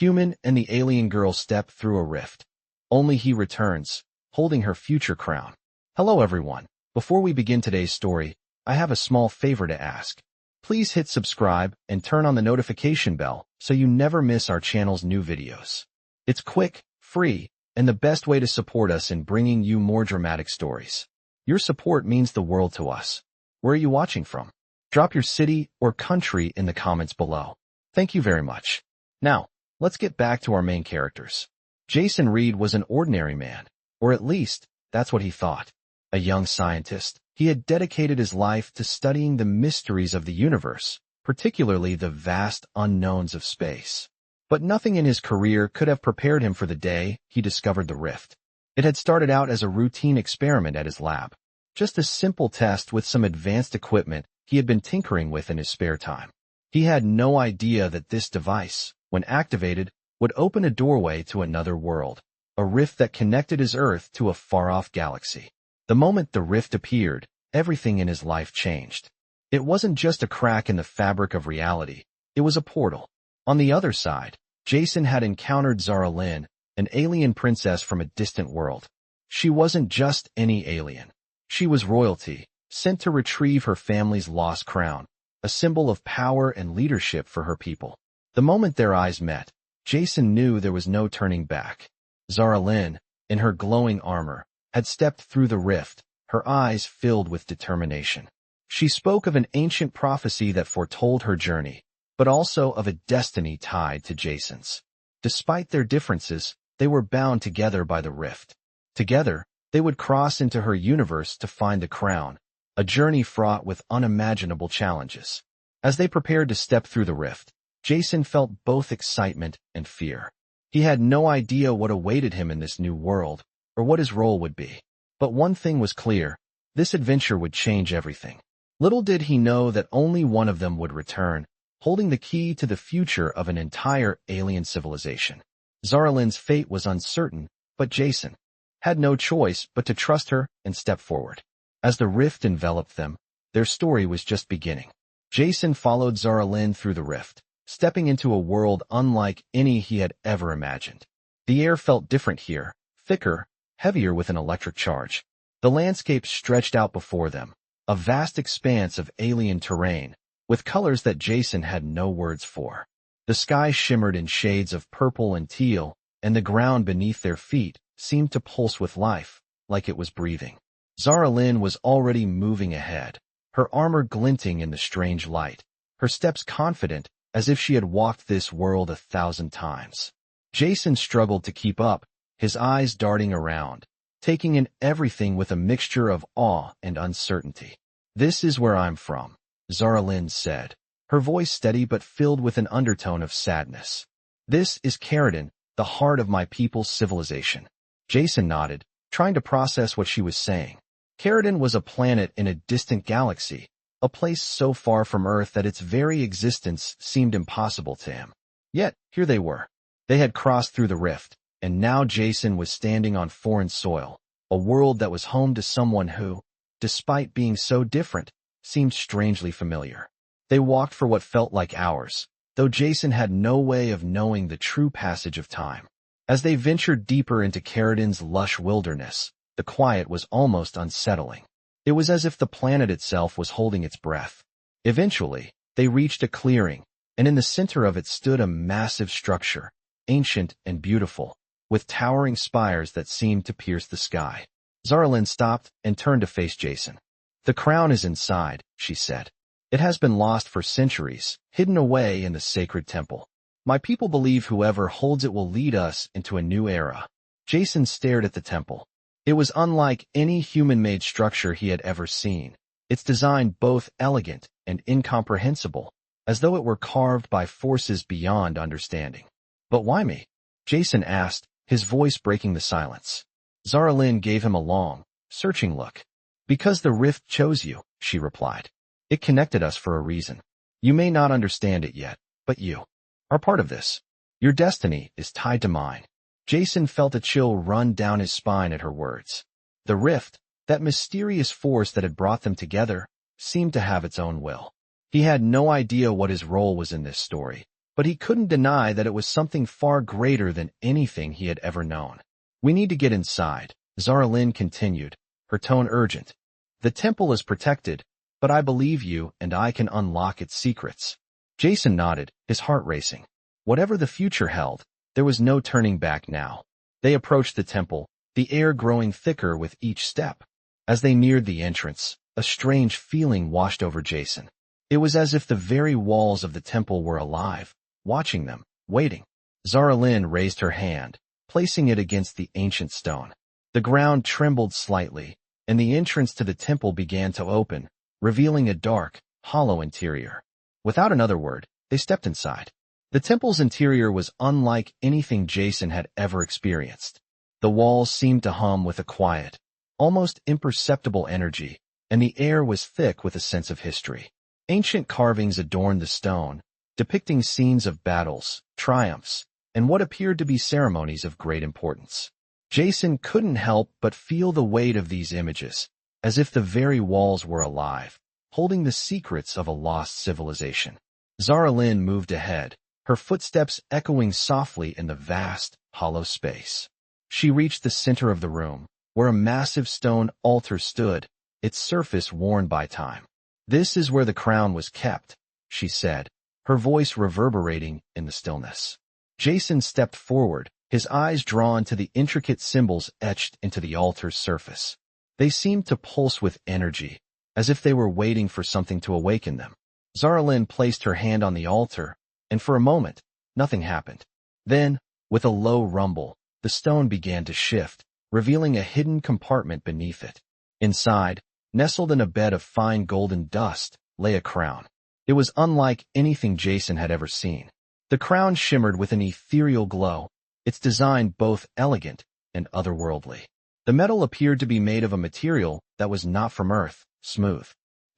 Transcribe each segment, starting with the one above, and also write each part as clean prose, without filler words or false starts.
Human and the alien girl step through a rift. Only he returns, holding her future crown. Hello everyone. Before we begin today's story, I have a small favor to ask. Please hit subscribe and turn on the notification bell so you never miss our channel's new videos. It's quick, free, and the best way to support us in bringing you more dramatic stories. Your support means the world to us. Where are you watching from? Drop your city or country in the comments below. Thank you very much. Now, let's get back to our main characters. Jason Reed was an ordinary man, or at least, that's what he thought. A young scientist, he had dedicated his life to studying the mysteries of the universe, particularly the vast unknowns of space. But nothing in his career could have prepared him for the day he discovered the rift. It had started out as a routine experiment at his lab, just a simple test with some advanced equipment he had been tinkering with in his spare time. He had no idea that this device, when activated, would open a doorway to another world, a rift that connected his Earth to a far-off galaxy. The moment the rift appeared, everything in his life changed. It wasn't just a crack in the fabric of reality, it was a portal. On the other side, Jason had encountered Zara Lynn, an alien princess from a distant world. She wasn't just any alien. She was royalty, sent to retrieve her family's lost crown, a symbol of power and leadership for her people. The moment their eyes met, Jason knew there was no turning back. Zara Lynn, in her glowing armor, had stepped through the rift, her eyes filled with determination. She spoke of an ancient prophecy that foretold her journey, but also of a destiny tied to Jason's. Despite their differences, they were bound together by the rift. Together, they would cross into her universe to find the crown, a journey fraught with unimaginable challenges. As they prepared to step through the rift, Jason felt both excitement and fear. He had no idea what awaited him in this new world, or what his role would be. But one thing was clear, this adventure would change everything. Little did he know that only one of them would return, holding the key to the future of an entire alien civilization. Zara Lynn's fate was uncertain, but Jason had no choice but to trust her and step forward. As the rift enveloped them, their story was just beginning. Jason followed Zara Lynn through the rift, stepping into a world unlike any he had ever imagined. The air felt different here, thicker, heavier with an electric charge. The landscape stretched out before them, a vast expanse of alien terrain, with colors that Jason had no words for. The sky shimmered in shades of purple and teal, and the ground beneath their feet seemed to pulse with life, like it was breathing. Zara Lynn was already moving ahead, her armor glinting in the strange light, her steps confident as if she had walked this world 1,000 times. Jason struggled to keep up, his eyes darting around, taking in everything with a mixture of awe and uncertainty. "This is where I'm from," Zara Lynn said, her voice steady but filled with an undertone of sadness. "This is Kharadun, the heart of my people's civilization." Jason nodded, trying to process what she was saying. Kharadun was a planet in a distant galaxy, a place so far from Earth that its very existence seemed impossible to him. Yet, here they were. They had crossed through the rift, and now Jason was standing on foreign soil, a world that was home to someone who, despite being so different, seemed strangely familiar. They walked for what felt like hours, though Jason had no way of knowing the true passage of time. As they ventured deeper into Kharadun's lush wilderness, the quiet was almost unsettling. It was as if the planet itself was holding its breath. Eventually, they reached a clearing, and in the center of it stood a massive structure, ancient and beautiful, with towering spires that seemed to pierce the sky. Zara Lynn stopped and turned to face Jason. "The crown is inside," she said. "It has been lost for centuries, hidden away in the sacred temple. My people believe whoever holds it will lead us into a new era." Jason stared at the temple. It was unlike any human-made structure he had ever seen, its design both elegant and incomprehensible, as though it were carved by forces beyond understanding. "But why me?" Jason asked, his voice breaking the silence. Zara Lynn gave him a long, searching look. "Because the rift chose you," she replied. "It connected us for a reason. You may not understand it yet, but you are part of this. Your destiny is tied to mine." Jason felt a chill run down his spine at her words. The rift, that mysterious force that had brought them together, seemed to have its own will. He had no idea what his role was in this story, but he couldn't deny that it was something far greater than anything he had ever known. "We need to get inside," Zara Lin continued, her tone urgent. "The temple is protected, but I believe you and I can unlock its secrets." Jason nodded, his heart racing. Whatever the future held, there was no turning back now. They approached the temple, the air growing thicker with each step. As they neared the entrance, a strange feeling washed over Jason. It was as if the very walls of the temple were alive, watching them, waiting. Zara Lin raised her hand, placing it against the ancient stone. The ground trembled slightly, and the entrance to the temple began to open, revealing a dark, hollow interior. Without another word, they stepped inside. The temple's interior was unlike anything Jason had ever experienced. The walls seemed to hum with a quiet, almost imperceptible energy, and the air was thick with a sense of history. Ancient carvings adorned the stone, depicting scenes of battles, triumphs, and what appeared to be ceremonies of great importance. Jason couldn't help but feel the weight of these images, as if the very walls were alive, holding the secrets of a lost civilization. Zara Lin moved ahead, her footsteps echoing softly in the vast, hollow space. She reached the center of the room, where a massive stone altar stood, its surface worn by time. "This is where the crown was kept," she said, her voice reverberating in the stillness. Jason stepped forward, his eyes drawn to the intricate symbols etched into the altar's surface. They seemed to pulse with energy, as if they were waiting for something to awaken them. Zara Lin placed her hand on the altar, and for a moment, nothing happened. Then, with a low rumble, the stone began to shift, revealing a hidden compartment beneath it. Inside, nestled in a bed of fine golden dust, lay a crown. It was unlike anything Jason had ever seen. The crown shimmered with an ethereal glow, its design both elegant and otherworldly. The metal appeared to be made of a material that was not from Earth, smooth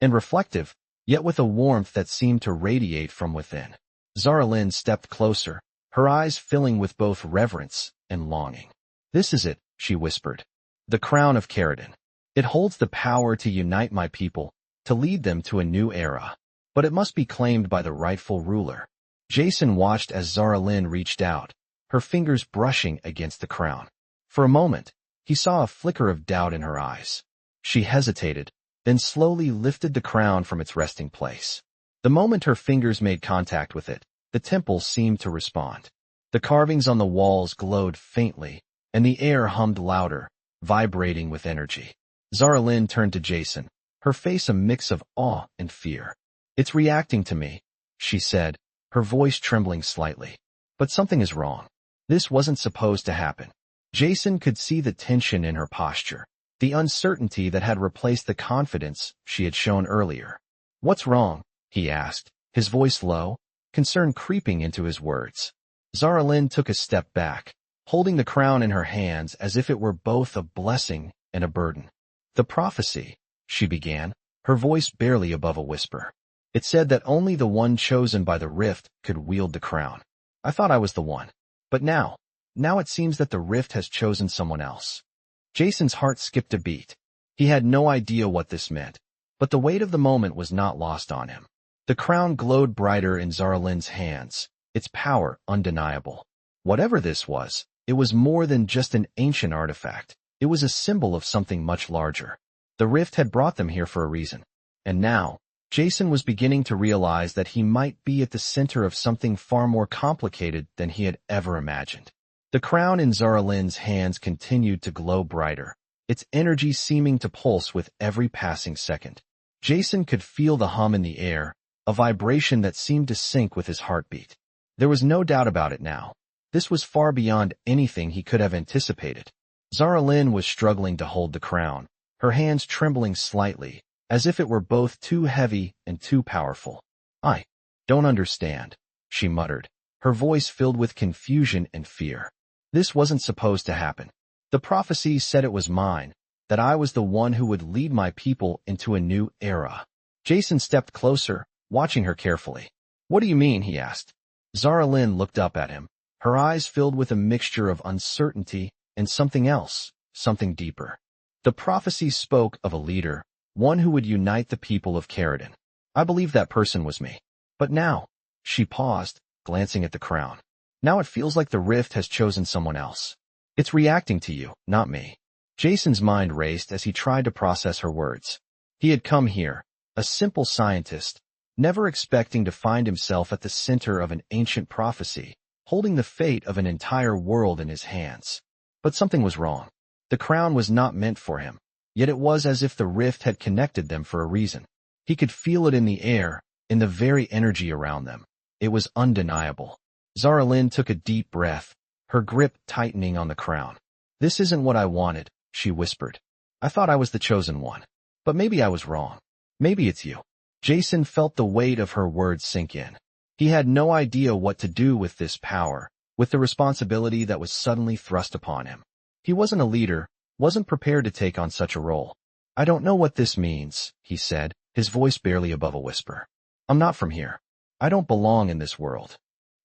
and reflective, yet with a warmth that seemed to radiate from within. Zara Lin stepped closer, her eyes filling with both reverence and longing. "This is it," she whispered. "The crown of Kharadun. It holds the power to unite my people, to lead them to a new era. But it must be claimed by the rightful ruler." Jason watched as Zara Lin reached out, her fingers brushing against the crown. For a moment, he saw a flicker of doubt in her eyes. She hesitated, then slowly lifted the crown from its resting place. The moment her fingers made contact with it, the temple seemed to respond. The carvings on the walls glowed faintly, and the air hummed louder, vibrating with energy. Zara Lin turned to Jason, her face a mix of awe and fear. "It's reacting to me," she said, her voice trembling slightly. "But something is wrong. This wasn't supposed to happen." Jason could see the tension in her posture, the uncertainty that had replaced the confidence she had shown earlier. "What's wrong?" he asked, his voice low, concern creeping into his words. Zara Lin took a step back, holding the crown in her hands as if it were both a blessing and a burden. "The prophecy," she began, her voice barely above a whisper. "It said that only the one chosen by the rift could wield the crown. I thought I was the one. But now it seems that the rift has chosen someone else." Jason's heart skipped a beat. He had no idea what this meant, but the weight of the moment was not lost on him. The crown glowed brighter in Zara Lin's hands, its power undeniable. Whatever this was, it was more than just an ancient artifact. It was a symbol of something much larger. The rift had brought them here for a reason. And now, Jason was beginning to realize that he might be at the center of something far more complicated than he had ever imagined. The crown in Zara Lin's hands continued to glow brighter, its energy seeming to pulse with every passing second. Jason could feel the hum in the air, a vibration that seemed to sync with his heartbeat. There was no doubt about it now. This was far beyond anything he could have anticipated. Zara Lin was struggling to hold the crown, her hands trembling slightly, as if it were both too heavy and too powerful. "I don't understand," she muttered, her voice filled with confusion and fear. "This wasn't supposed to happen. The prophecies said it was mine, that I was the one who would lead my people into a new era." Jason stepped closer, watching her carefully. "What do you mean?" he asked. Zara Lin looked up at him, her eyes filled with a mixture of uncertainty and something else, something deeper. "The prophecies spoke of a leader, one who would unite the people of Kharadun. I believe that person was me. But now," she paused, glancing at the crown. Now it feels like the rift has chosen someone else. It's reacting to you, not me. Jason's mind raced as he tried to process her words. He had come here, a simple scientist, never expecting to find himself at the center of an ancient prophecy, holding the fate of an entire world in his hands. But something was wrong. The crown was not meant for him, yet it was as if the rift had connected them for a reason. He could feel it in the air, in the very energy around them. It was undeniable. Zara Lynn took a deep breath, her grip tightening on the crown. "This isn't what I wanted," she whispered. "I thought I was the chosen one. But maybe I was wrong. Maybe it's you." Jason felt the weight of her words sink in. He had no idea what to do with this power, with the responsibility that was suddenly thrust upon him. He wasn't a leader, wasn't prepared to take on such a role. "I don't know what this means," he said, his voice barely above a whisper. "I'm not from here. I don't belong in this world."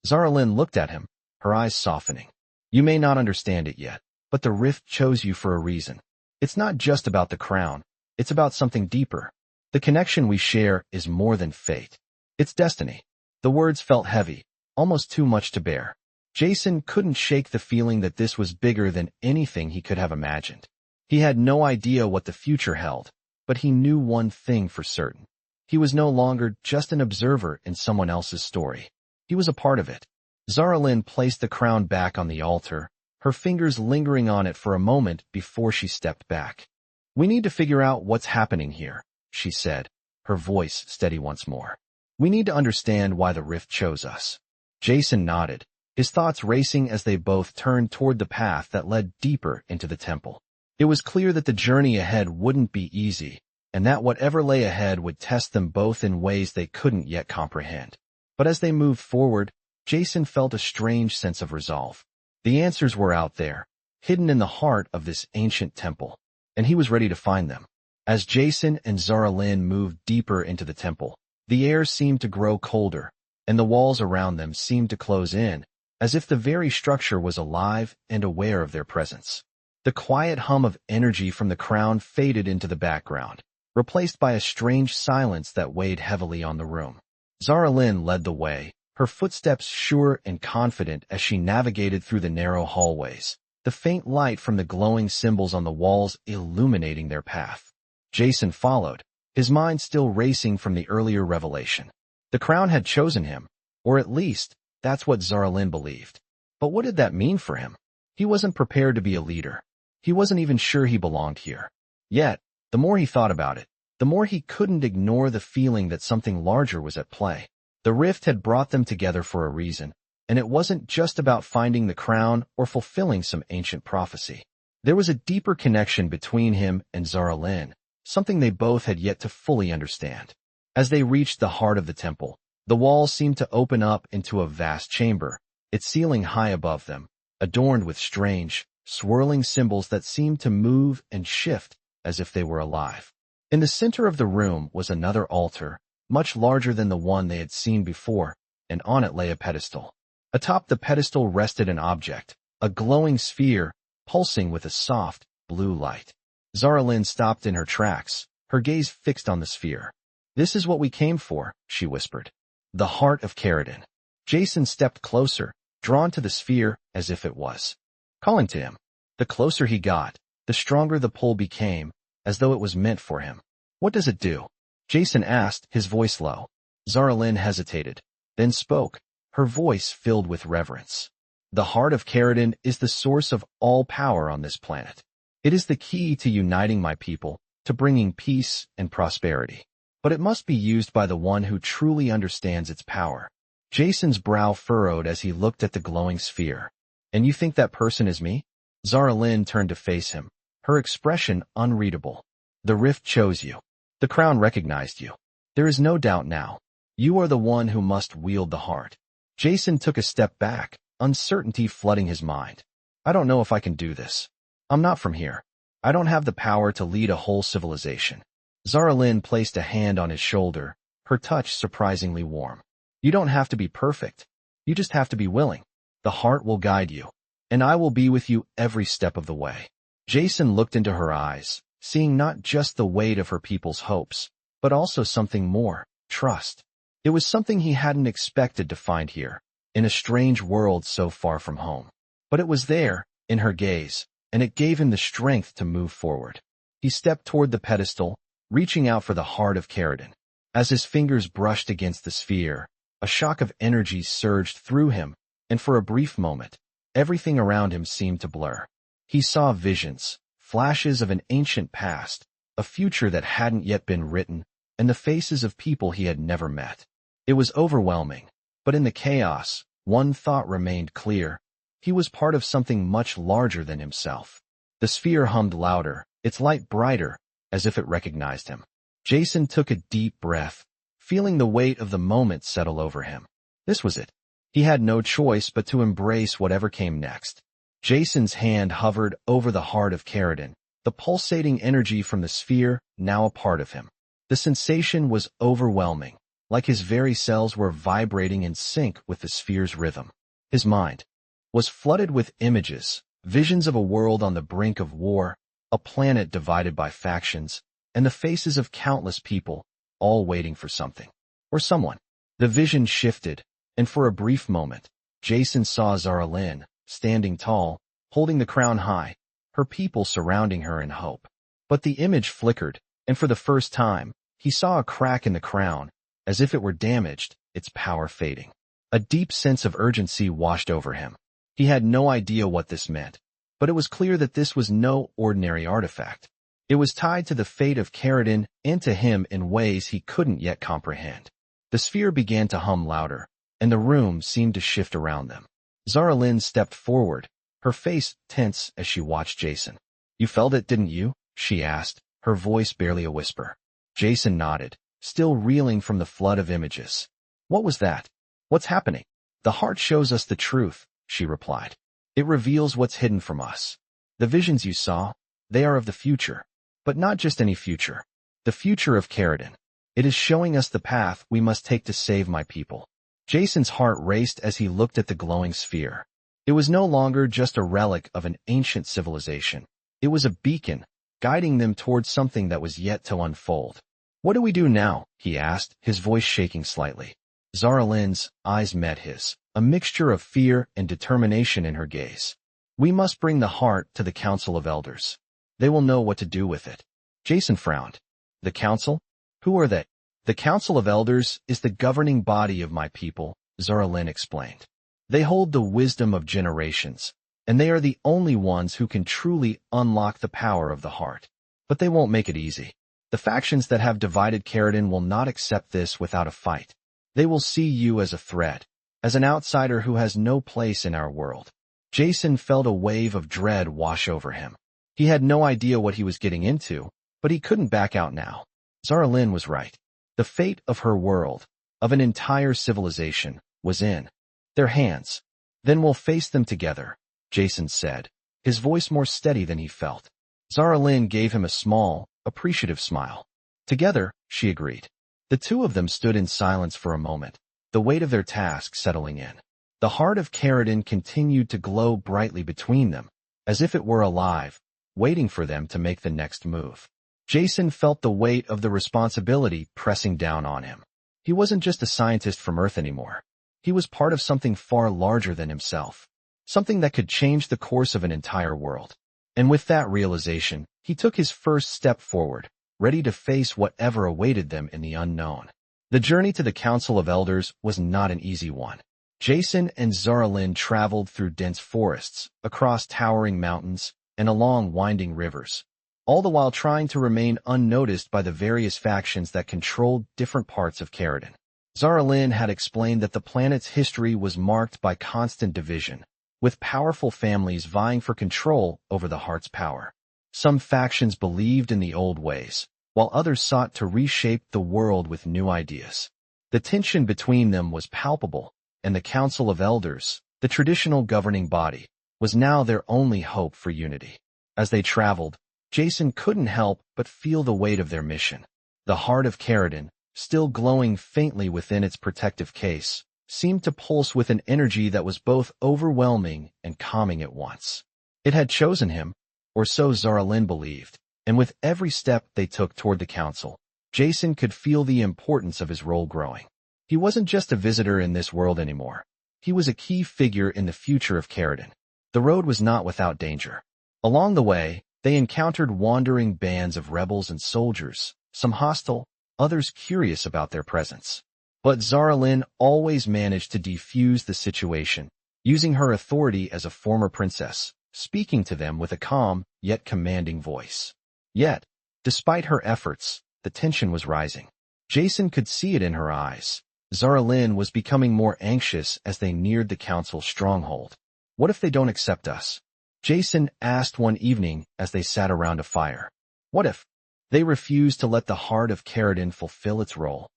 Zara Lynn looked at him, her eyes softening. "You may not understand it yet, but the rift chose you for a reason. It's not just about the crown, it's about something deeper. The connection we share is more than fate. It's destiny." The words felt heavy, almost too much to bear. Jason couldn't shake the feeling that this was bigger than anything he could have imagined. He had no idea what the future held, but he knew one thing for certain. He was no longer just an observer in someone else's story. He was a part of it. Zara Lynn placed the crown back on the altar, her fingers lingering on it for a moment before she stepped back. "We need to figure out what's happening here," she said, her voice steady once more. "We need to understand why the rift chose us." Jason nodded, his thoughts racing as they both turned toward the path that led deeper into the temple. It was clear that the journey ahead wouldn't be easy, and that whatever lay ahead would test them both in ways they couldn't yet comprehend. But as they moved forward, Jason felt a strange sense of resolve. The answers were out there, hidden in the heart of this ancient temple, and he was ready to find them. As Jason and Zara Lynn moved deeper into the temple, the air seemed to grow colder, and the walls around them seemed to close in, as if the very structure was alive and aware of their presence. The quiet hum of energy from the crown faded into the background, replaced by a strange silence that weighed heavily on the room. Zara Lynn led the way, her footsteps sure and confident as she navigated through the narrow hallways, the faint light from the glowing symbols on the walls illuminating their path. Jason followed, his mind still racing from the earlier revelation. The crown had chosen him, or at least, that's what Zara Lynn believed. But what did that mean for him? He wasn't prepared to be a leader. He wasn't even sure he belonged here. Yet, the more he thought about it, the more he couldn't ignore the feeling that something larger was at play. The rift had brought them together for a reason, and it wasn't just about finding the crown or fulfilling some ancient prophecy. There was a deeper connection between him and Zara Lynn, something they both had yet to fully understand. As they reached the heart of the temple, the walls seemed to open up into a vast chamber, its ceiling high above them, adorned with strange, swirling symbols that seemed to move and shift as if they were alive. In the center of the room was another altar, much larger than the one they had seen before, and on it lay a pedestal. Atop the pedestal rested an object, a glowing sphere, pulsing with a soft, blue light. Zara Lynn stopped in her tracks, her gaze fixed on the sphere. "This is what we came for," she whispered. "The Heart of Kharadun." Jason stepped closer, drawn to the sphere as if it was calling to him. The closer he got, the stronger the pull became, as though it was meant for him. "What does it do?" Jason asked, his voice low. Zara Lynn hesitated, then spoke, her voice filled with reverence. "The Heart of Kharadun is the source of all power on this planet. It is the key to uniting my people, to bringing peace and prosperity. But it must be used by the one who truly understands its power." Jason's brow furrowed as he looked at the glowing sphere. "And you think that person is me?" Zara Lynn turned to face him, her expression unreadable. "The rift chose you. The crown recognized you. There is no doubt now. You are the one who must wield the heart." Jason took a step back, uncertainty flooding his mind. "I don't know if I can do this. I'm not from here. I don't have the power to lead a whole civilization." Zara Lynn placed a hand on his shoulder, her touch surprisingly warm. "You don't have to be perfect. You just have to be willing. The heart will guide you, and I will be with you every step of the way." Jason looked into her eyes, seeing not just the weight of her people's hopes, but also something more, trust. It was something he hadn't expected to find here, in a strange world so far from home. But it was there, in her gaze, and it gave him the strength to move forward. He stepped toward the pedestal, reaching out for the Heart of Kharadun. As his fingers brushed against the sphere, a shock of energy surged through him, and for a brief moment, everything around him seemed to blur. He saw visions, flashes of an ancient past, a future that hadn't yet been written, and the faces of people he had never met. It was overwhelming, but in the chaos, one thought remained clear. He was part of something much larger than himself. The sphere hummed louder, its light brighter, as if it recognized him. Jason took a deep breath, feeling the weight of the moment settle over him. This was it. He had no choice but to embrace whatever came next. Jason's hand hovered over the Heart of Kharadun, the pulsating energy from the sphere now a part of him. The sensation was overwhelming, like his very cells were vibrating in sync with the sphere's rhythm. His mind was flooded with images, visions of a world on the brink of war, a planet divided by factions, and the faces of countless people, all waiting for something or someone. The vision shifted, and for a brief moment, Jason saw Zara Lynn, standing tall, holding the crown high, her people surrounding her in hope. But the image flickered, and for the first time, he saw a crack in the crown, as if it were damaged, its power fading. A deep sense of urgency washed over him. He had no idea what this meant, but it was clear that this was no ordinary artifact. It was tied to the fate of Kharadun and to him in ways he couldn't yet comprehend. The sphere began to hum louder, and the room seemed to shift around them. Zara Lynn stepped forward, her face tense as she watched Jason. "You felt it, didn't you?" she asked, her voice barely a whisper. Jason nodded, still reeling from the flood of images. "What was that? What's happening?" "The heart shows us the truth," she replied. "It reveals what's hidden from us. The visions you saw, they are of the future. But not just any future. The future of Kharadun. It is showing us the path we must take to save my people." Jason's heart raced as he looked at the glowing sphere. It was no longer just a relic of an ancient civilization. It was a beacon, guiding them towards something that was yet to unfold. "What do we do now?" he asked, his voice shaking slightly. Zara Lynn's eyes met his, a mixture of fear and determination in her gaze. "We must bring the heart to the Council of Elders. They will know what to do with it." Jason frowned. "The Council? Who are they?" "The Council of Elders is the governing body of my people," Zara Lynn explained. "They hold the wisdom of generations, and they are the only ones who can truly unlock the power of the heart. But they won't make it easy. The factions that have divided Kharadun will not accept this without a fight. They will see you as a threat, as an outsider who has no place in our world." Jason felt a wave of dread wash over him. He had no idea what he was getting into, but he couldn't back out now. Zara Lynn was right. The fate of her world, of an entire civilization, was in their hands. "Then we'll face them together," Jason said, his voice more steady than he felt. Zara Lynn gave him a small, appreciative smile. "Together," she agreed. The two of them stood in silence for a moment, the weight of their task settling in. The Heart of Kharadun continued to glow brightly between them, as if it were alive, waiting for them to make the next move. Jason felt the weight of the responsibility pressing down on him. He wasn't just a scientist from Earth anymore. He was part of something far larger than himself, something that could change the course of an entire world. And with that realization, he took his first step forward, ready to face whatever awaited them in the unknown. The journey to the Council of Elders was not an easy one. Jason and Zara Lynn traveled through dense forests, across towering mountains, and along winding rivers, all the while trying to remain unnoticed by the various factions that controlled different parts of Kharadun. Zara Lynn had explained that the planet's history was marked by constant division, with powerful families vying for control over the heart's power. Some factions believed in the old ways, while others sought to reshape the world with new ideas. The tension between them was palpable, and the Council of Elders, the traditional governing body, was now their only hope for unity. As they traveled, Jason couldn't help but feel the weight of their mission. The Heart of Kharadun, still glowing faintly within its protective case, seemed to pulse with an energy that was both overwhelming and calming at once. It had chosen him, or so Zara Lynn believed, and with every step they took toward the council, Jason could feel the importance of his role growing. He wasn't just a visitor in this world anymore. He was a key figure in the future of Kharadun. The road was not without danger. Along the way, they encountered wandering bands of rebels and soldiers, some hostile, others curious about their presence. But Zaralyn always managed to defuse the situation, using her authority as a former princess, speaking to them with a calm yet commanding voice. Yet, despite her efforts, the tension was rising. Jason could see it in her eyes. Zaralyn was becoming more anxious as they neared the council's stronghold. What if they don't accept us? Jason asked one evening as they sat around a fire. What if they refused to let the Heart of Kharadun fulfill its role?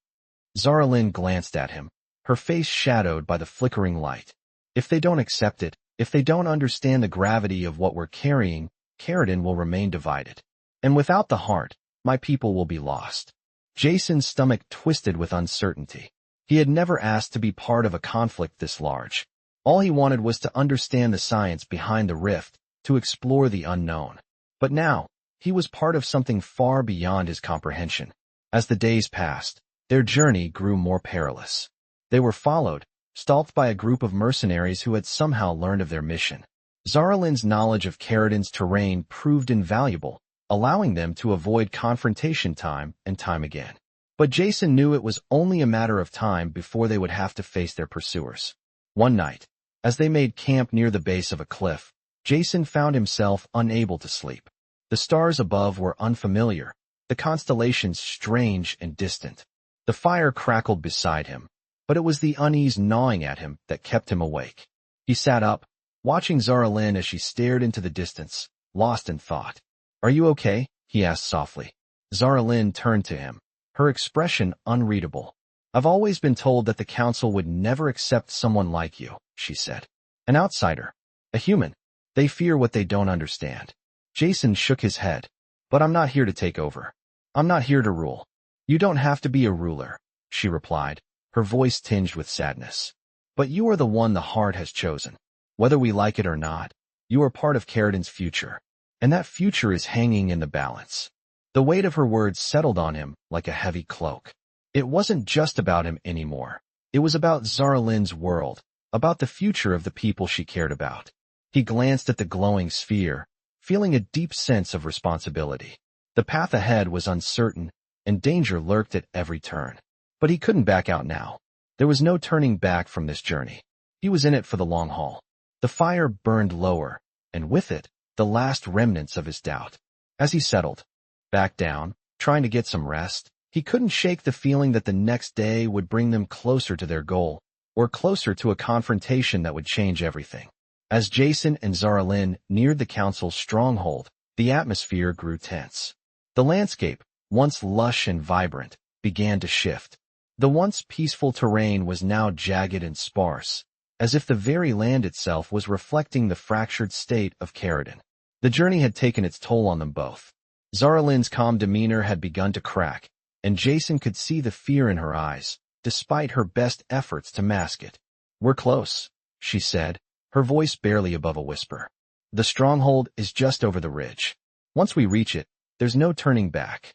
Zaralyn glanced at him, her face shadowed by the flickering light. If they don't accept it, if they don't understand the gravity of what we're carrying, Kharadun will remain divided. And without the heart, my people will be lost. Jason's stomach twisted with uncertainty. He had never asked to be part of a conflict this large. All he wanted was to understand the science behind the rift, to explore the unknown. But now, he was part of something far beyond his comprehension. As the days passed, their journey grew more perilous. They were followed, stalked by a group of mercenaries who had somehow learned of their mission. Zaralyn's knowledge of Kharadun's terrain proved invaluable, allowing them to avoid confrontation time and time again. But Jason knew it was only a matter of time before they would have to face their pursuers. One night, as they made camp near the base of a cliff, Jason found himself unable to sleep. The stars above were unfamiliar, the constellations strange and distant. The fire crackled beside him, but it was the unease gnawing at him that kept him awake. He sat up, watching Zaralyn as she stared into the distance, lost in thought. "Are you okay?" he asked softly. Zaralyn turned to him, her expression unreadable. "I've always been told that the council would never accept someone like you," she said. "An outsider. A human. They fear what they don't understand." Jason shook his head. "But I'm not here to take over. I'm not here to rule." "You don't have to be a ruler," she replied, her voice tinged with sadness. "But you are the one the heart has chosen. Whether we like it or not, you are part of Kharadun's future. And that future is hanging in the balance." The weight of her words settled on him like a heavy cloak. It wasn't just about him anymore. It was about Zaralyn's world, about the future of the people she cared about. He glanced at the glowing sphere, feeling a deep sense of responsibility. The path ahead was uncertain, and danger lurked at every turn. But he couldn't back out now. There was no turning back from this journey. He was in it for the long haul. The fire burned lower, and with it, the last remnants of his doubt. As he settled back down, trying to get some rest, he couldn't shake the feeling that the next day would bring them closer to their goal, or closer to a confrontation that would change everything. As Jason and Zaralyn neared the council's stronghold, the atmosphere grew tense. The landscape, once lush and vibrant, began to shift. The once peaceful terrain was now jagged and sparse, as if the very land itself was reflecting the fractured state of Kharadun. The journey had taken its toll on them both. Zaralyn's calm demeanor had begun to crack, and Jason could see the fear in her eyes, despite her best efforts to mask it. "We're close," she said, her voice barely above a whisper. "The stronghold is just over the ridge. Once we reach it, there's no turning back."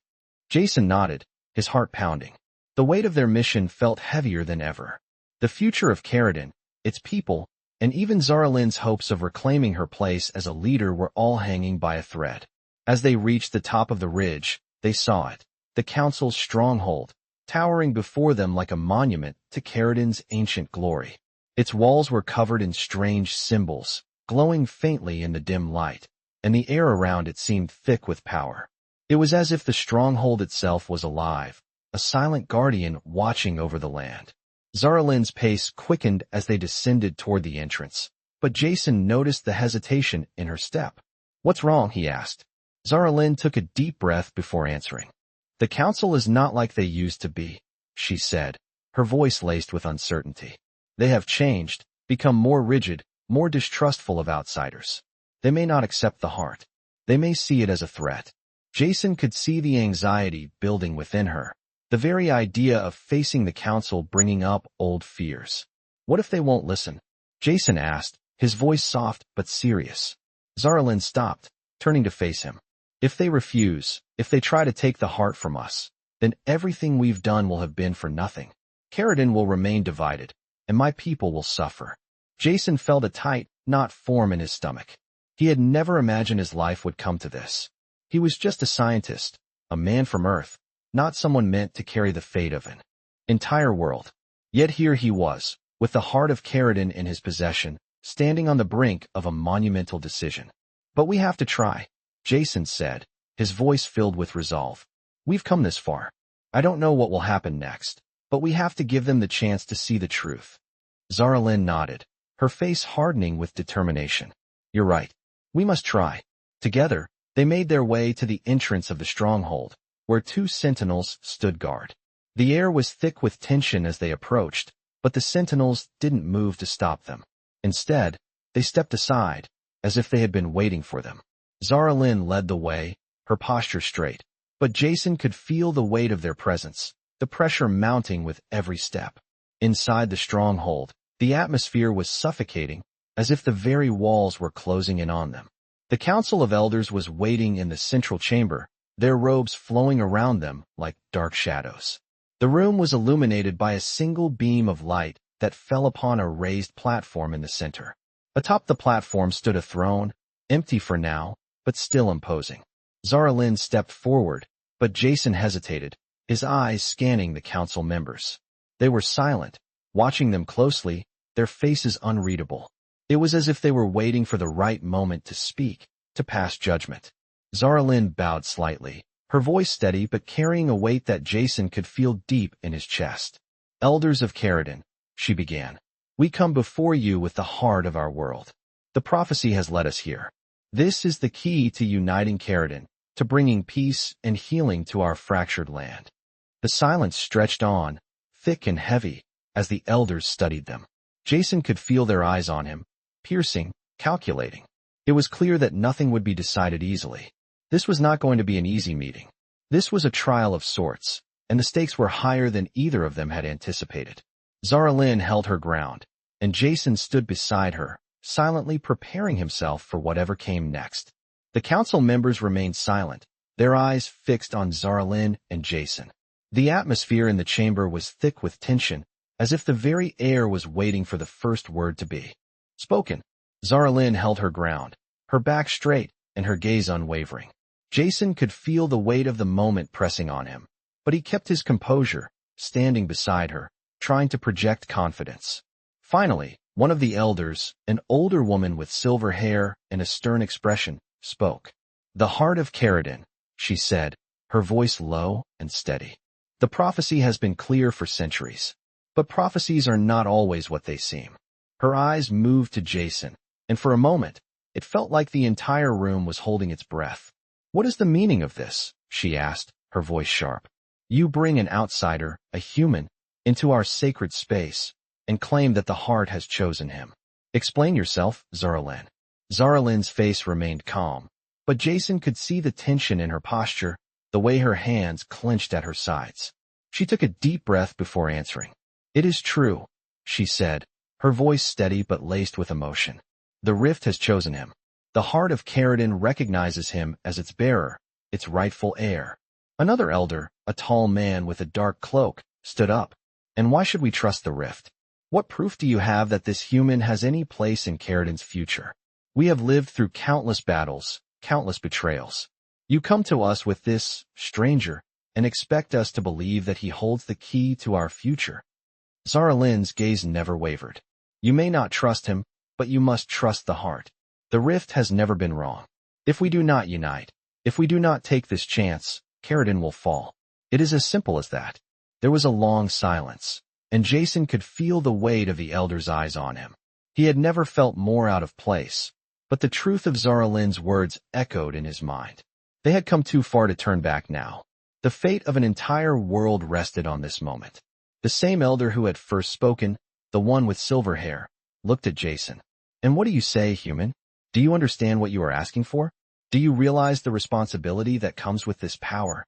Jason nodded, his heart pounding. The weight of their mission felt heavier than ever. The future of Kharadun, its people, and even Zaralyn's hopes of reclaiming her place as a leader were all hanging by a thread. As they reached the top of the ridge, they saw it, the council's stronghold, towering before them like a monument to Kharadun's ancient glory. Its walls were covered in strange symbols, glowing faintly in the dim light, and the air around it seemed thick with power. It was as if the stronghold itself was alive, a silent guardian watching over the land. Zaralyn's pace quickened as they descended toward the entrance, but Jason noticed the hesitation in her step. "What's wrong?" he asked. Zaralyn took a deep breath before answering. "The council is not like they used to be," she said, her voice laced with uncertainty. "They have changed, become more rigid, more distrustful of outsiders. They may not accept the heart. They may see it as a threat." Jason could see the anxiety building within her, the very idea of facing the council bringing up old fears. "What if they won't listen?" Jason asked, his voice soft but serious. Zaralyn stopped, turning to face him. "If they refuse, if they try to take the heart from us, then everything we've done will have been for nothing. Kharadun will remain divided, and my people will suffer. Jason felt a tight knot form in his stomach. He had never imagined his life would come to this. He was just a scientist, a man from Earth, not someone meant to carry the fate of an entire world. Yet here he was, with the Heart of Kharadun in his possession, standing on the brink of a monumental decision. But we have to try, Jason said, his voice filled with resolve. We've come this far. I don't know what will happen next, but we have to give them the chance to see the truth. Zara Lynn nodded, her face hardening with determination. You're right. We must try. Together, they made their way to the entrance of the stronghold, where two sentinels stood guard. The air was thick with tension as they approached, but the sentinels didn't move to stop them. Instead, they stepped aside, as if they had been waiting for them. Zara Lynn led the way, her posture straight, but Jason could feel the weight of their presence, the pressure mounting with every step. Inside the stronghold, the atmosphere was suffocating, as if the very walls were closing in on them. The Council of Elders was waiting in the central chamber, their robes flowing around them like dark shadows. The room was illuminated by a single beam of light that fell upon a raised platform in the center. Atop the platform stood a throne, empty for now, but still imposing. Zara Lynn stepped forward, but Jason hesitated, his eyes scanning the council members. They were silent, watching them closely, their faces unreadable. It was as if they were waiting for the right moment to speak, to pass judgment. Zara Lynn bowed slightly, her voice steady but carrying a weight that Jason could feel deep in his chest. Elders of Kharadun, she began. We come before you with the heart of our world. The prophecy has led us here. This is the key to uniting Kharadun, to bringing peace and healing to our fractured land. The silence stretched on, thick and heavy, as the elders studied them. Jason could feel their eyes on him, piercing, calculating. It was clear that nothing would be decided easily. This was not going to be an easy meeting. This was a trial of sorts, and the stakes were higher than either of them had anticipated. Zara Lynn held her ground, and Jason stood beside her, silently preparing himself for whatever came next. The council members remained silent, their eyes fixed on Zara Lynn and Jason. The atmosphere in the chamber was thick with tension, as if the very air was waiting for the first word to be spoken. Zara Lynn held her ground, her back straight and her gaze unwavering. Jason could feel the weight of the moment pressing on him, but he kept his composure, standing beside her, trying to project confidence. Finally, one of the elders, an older woman with silver hair and a stern expression, spoke. The Heart of Kharadun, she said, her voice low and steady. The prophecy has been clear for centuries, but prophecies are not always what they seem. Her eyes moved to Jason, and for a moment, it felt like the entire room was holding its breath. What is the meaning of this? She asked, her voice sharp. You bring an outsider, a human, into our sacred space, and claim that the heart has chosen him. Explain yourself, Zara Lynn. Zara Lynn's face remained calm, but Jason could see the tension in her posture, the way her hands clenched at her sides. She took a deep breath before answering. It is true, she said, her voice steady but laced with emotion. The rift has chosen him. The Heart of Kharadun recognizes him as its bearer, its rightful heir. Another elder, a tall man with a dark cloak, stood up. And why should we trust the rift? What proof do you have that this human has any place in Kharadun's future? We have lived through countless battles, countless betrayals. You come to us with this stranger and expect us to believe that he holds the key to our future. Zara Lynn's gaze never wavered. You may not trust him, but you must trust the heart. The rift has never been wrong. If we do not unite, if we do not take this chance, Kharadun will fall. It is as simple as that. There was a long silence, and Jason could feel the weight of the elder's eyes on him. He had never felt more out of place, but the truth of Zara Lynn's words echoed in his mind. They had come too far to turn back now. The fate of an entire world rested on this moment. The same elder who had first spoken, the one with silver hair, looked at Jason. And what do you say, human? Do you understand what you are asking for? Do you realize the responsibility that comes with this power?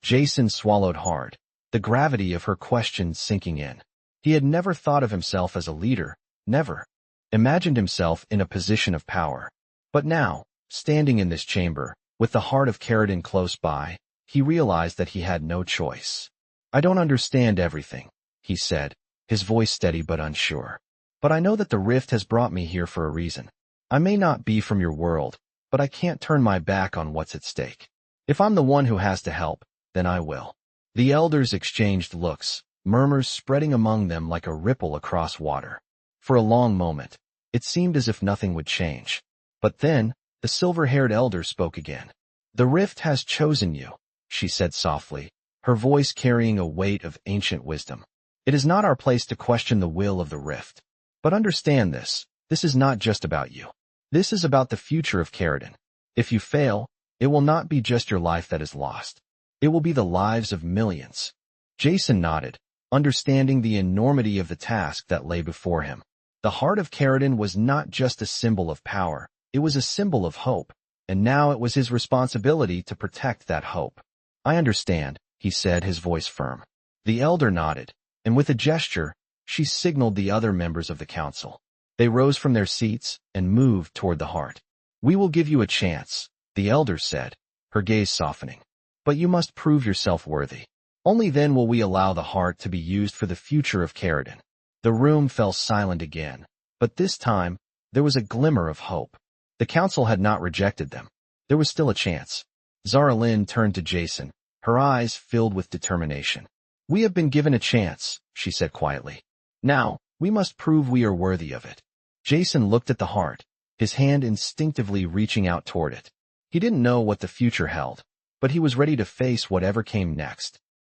Jason swallowed hard, the gravity of her question sinking in. He had never thought of himself as a leader, never imagined himself in a position of power. But now, standing in this chamber, with the Heart of Kharadun close by, he realized that he had no choice. I don't understand everything, he said, his voice steady but unsure. But I know that the rift has brought me here for a reason. I may not be from your world, but I can't turn my back on what's at stake. If I'm the one who has to help, then I will. The elders exchanged looks, murmurs spreading among them like a ripple across water. For a long moment, it seemed as if nothing would change. But then, the silver-haired elder spoke again. The rift has chosen you, she said softly, her voice carrying a weight of ancient wisdom. It is not our place to question the will of the rift. But understand this is not just about you. This is about the future of Kharadun. If you fail, it will not be just your life that is lost. It will be the lives of millions. Jason nodded, understanding the enormity of the task that lay before him. The Heart of Kharadun was not just a symbol of power, it was a symbol of hope, and now it was his responsibility to protect that hope. I understand, he said, his voice firm. The elder nodded, and with a gesture, she signaled the other members of the council. They rose from their seats and moved toward the heart. We will give you a chance, the elder said, her gaze softening. But you must prove yourself worthy. Only then will we allow the heart to be used for the future of Kharadun. The room fell silent again, but this time, there was a glimmer of hope. The council had not rejected them. There was still a chance. Zara Lynn turned to Jason, her eyes filled with determination. We have been given a chance, she said quietly. Now, we must prove we are worthy of it. Jason looked at the heart, his hand instinctively reaching out toward it. He didn't know what the future held, but he was ready to face whatever came next.